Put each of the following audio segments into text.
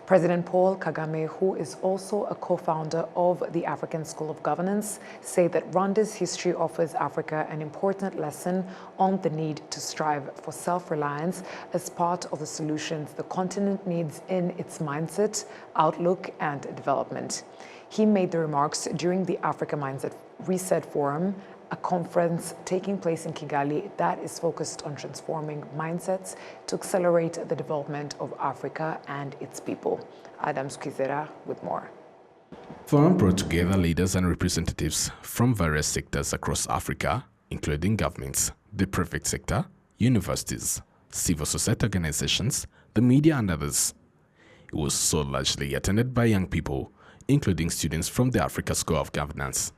President Paul Kagame, who is also a co-founder of the African School of Governance, said that Rwanda's history offers Africa an important lesson on the need to strive for self-reliance as part of the solutions the continent needs in its mindset, outlook, and development. He made the remarks during the Africa Mindset Reset Forum, a conference taking place in Kigali that is focused on transforming mindsets to accelerate the development of Africa and its people. Adam Skizera with more. Forum brought together leaders and representatives from various sectors across Africa, including governments, the private sector, universities, civil society organizations, the media, and others. It was so largely attended by young people, including students from the Africa School of Governance.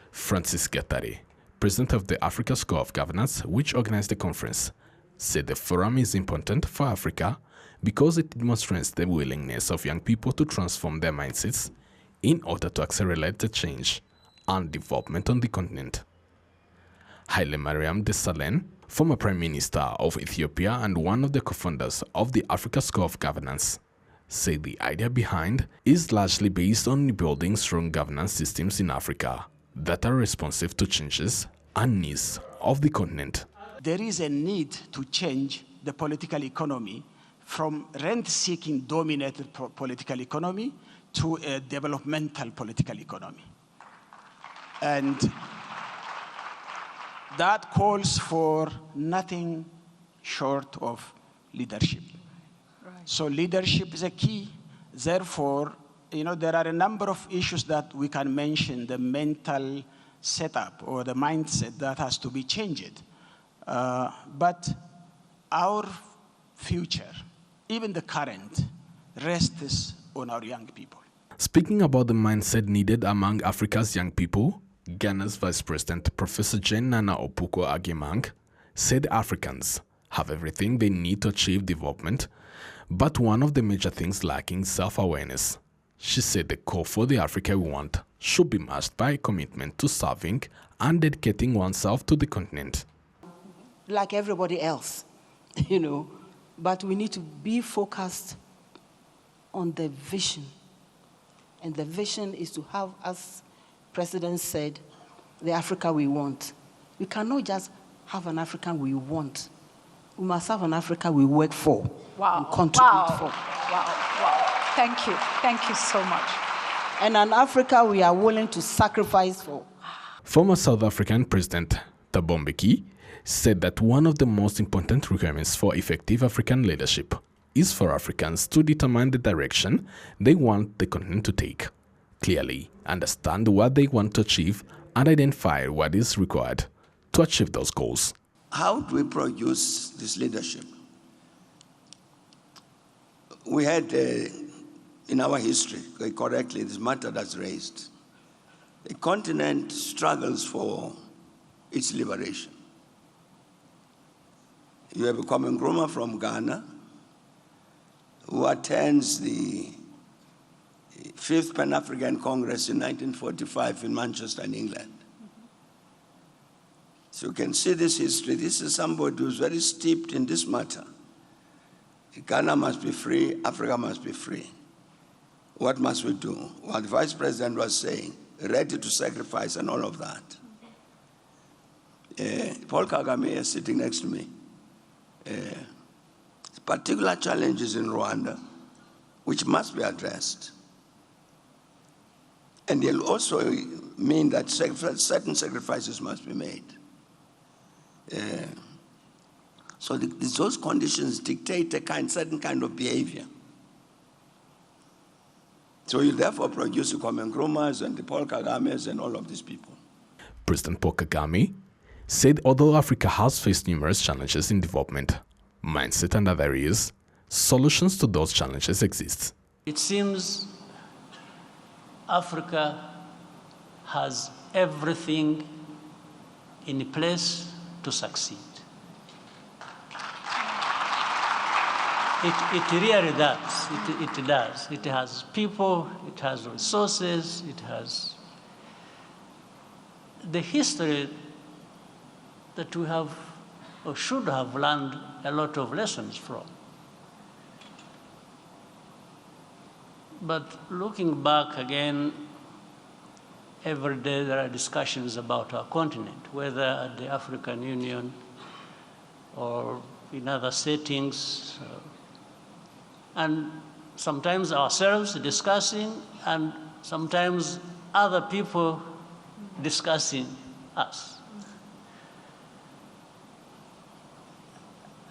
Francis Gatari, president of the Africa School of Governance, which organized the conference, said the forum is important for Africa because it demonstrates the willingness of young people to transform their mindsets in order to accelerate the change and development on the continent. Haile Mariam Desalegn, former Prime Minister of Ethiopia and one of the co-founders of the Africa School of Governance, said the idea behind is largely based on building strong governance systems in Africa that are responsive to changes and needs of the continent. There is a need to change the political economy from rent-seeking dominated political economy to a developmental political economy. And that calls for nothing short of leadership. Right. So leadership is a key. Therefore, there are a number of issues that we can mention, the mental setup or the mindset that has to be changed. But our future, even the current, rests on our young people. Speaking about the mindset needed among Africa's young people, Ghana's Vice President, Professor Jane Nana Opuko Agyemang, said Africans have everything they need to achieve development, but one of the major things lacking is self-awareness. She said the call for the Africa we want should be matched by a commitment to serving and dedicating oneself to the continent. Like everybody else, but we need to be focused on the vision. And the vision is to have, as President said, the Africa we want. We cannot just have an Africa we want. We must have an Africa we work for and contribute for. Wow. Thank you so much. And an Africa we are willing to sacrifice for. Former South African President Thabo Mbeki said that one of the most important requirements for effective African leadership is for Africans to determine the direction they want the continent to take, clearly understand what they want to achieve, and identify what is required to achieve those goals. How do we produce this leadership? We had in our history, correctly, this matter that's raised. The continent struggles for its liberation. You have a Kwame Nkrumah from Ghana who attends the 5th Pan-African Congress in 1945 in Manchester, in England. So you can see this history. This is somebody who's very steeped in this matter. Ghana must be free, Africa must be free. What must we do? Well, the Vice President was saying, ready to sacrifice and all of that. Paul Kagame is sitting next to me. Particular challenges in Rwanda, which must be addressed. And they'll also mean that certain sacrifices must be made. So those conditions dictate a certain kind of behavior. So you therefore produce the Kwame Nkrumahs and the Paul Kagames and all of these people. President Paul Kagame said although Africa has faced numerous challenges in development, mindset and other areas, solutions to those challenges exist. It seems Africa has everything in place to succeed. It really does. It does. It has people, it has resources, it has the history that we have or should have learned a lot of lessons from. But looking back again, every day there are discussions about our continent, whether at the African Union or in other settings, and sometimes ourselves discussing, and sometimes other people discussing us.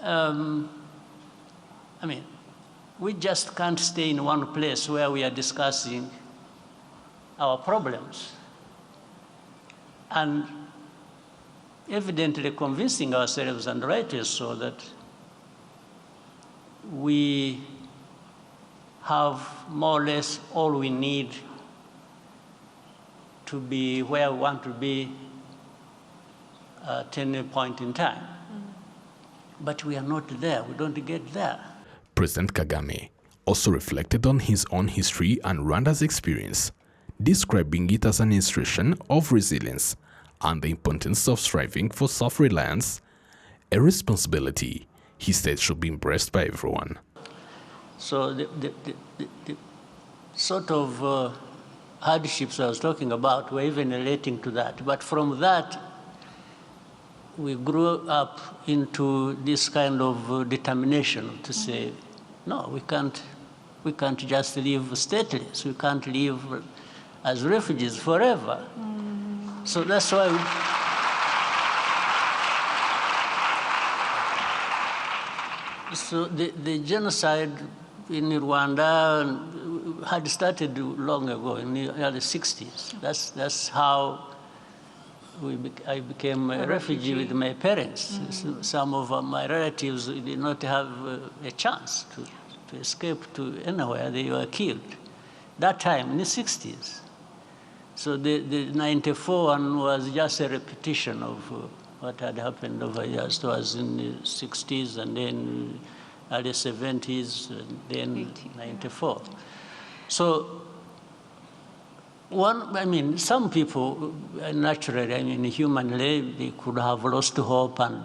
I mean, we just can't stay in one place where we are discussing our problems and evidently convincing ourselves, and rightly so, that we have more or less all we need to be where we want to be at any point in time. But we are not there, we don't get there. President Kagame also reflected on his own history and Rwanda's experience, describing it as an illustration of resilience and the importance of striving for self-reliance, a responsibility he said should be embraced by everyone. So the sort of hardships I was talking about were even relating to that. But from that, we grew up into this kind of determination to say, no, we can't just live stateless. We can't live as refugees forever. So that's why so the genocide in Rwanda had started long ago, in the early 60s. That's how I became a refugee with my parents. Some of my relatives did not have a chance to escape to anywhere. They were killed. That time, in the 60s. So the 94 one was just a repetition of what had happened over years. It was in the 60s and then early 70s and then 94. So some people, naturally, humanly, they could have lost hope and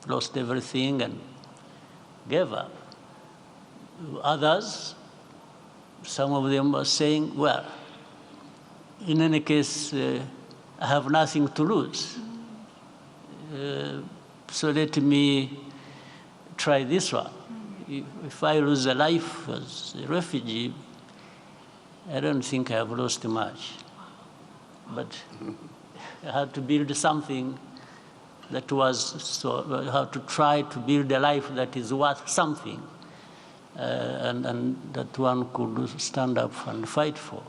lost everything and gave up. Others, some of them were saying, well, in any case, I have nothing to lose. So let me try this one. If I lose a life as a refugee, I don't think I have lost much. But I had to build something that was, so I had to try to build a life that is worth something, and that one could stand up and fight for.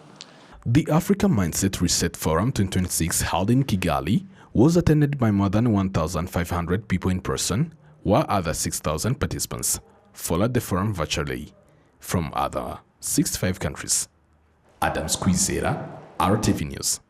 The Africa Mindset Reset Forum 2026 held in Kigali was attended by more than 1,500 people in person, while other 6,000 participants followed the forum virtually from other 65 countries. Adam Squizera, RwandaTV News.